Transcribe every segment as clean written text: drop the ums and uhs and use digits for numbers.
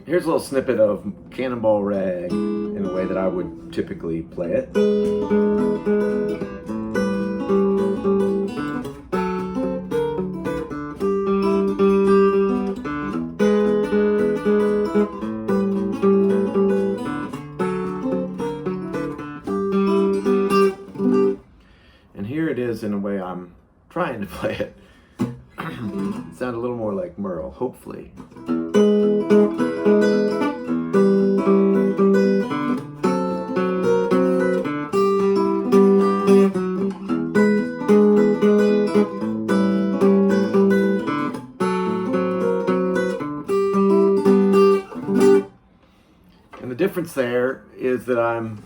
Here's a little snippet of Cannonball Rag in a way that I would typically play it. And here it is in a way I'm trying to play it. Sound a little more like Merle, hopefully. And the difference there is that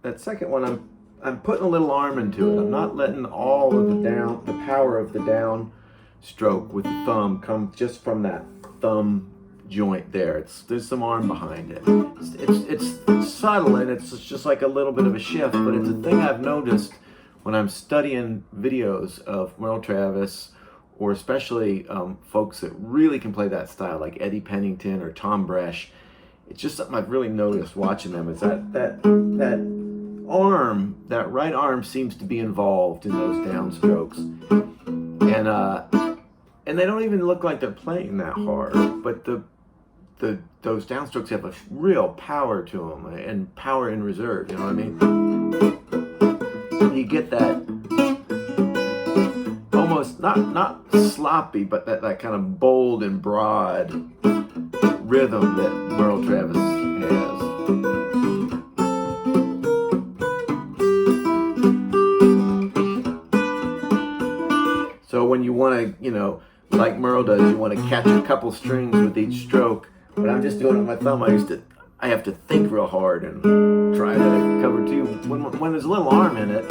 that second one, I'm putting a little arm into it. I'm not letting all of the power of the down stroke with the thumb come just from that thumb joint there. There's some arm behind it. It's subtle, and it's just like a little bit of a shift, but it's a thing I've noticed when I'm studying videos of Merle Travis, or especially folks that really can play that style, like Eddie Pennington or Tom Bresh. It's just something I've really noticed watching them, is that arm, that right arm seems to be involved in those downstrokes. And they don't even look like they're playing that hard, but those downstrokes have a real power to them, and power in reserve, you know what I mean? You get that almost not sloppy, but that kind of bold and broad rhythm that Merle Travis has. So when you want to, like Merle does, you want to catch a couple strings with each stroke. But I'm just doing it with my thumb. I have to think real hard and try to cover two. When there's a little arm in it,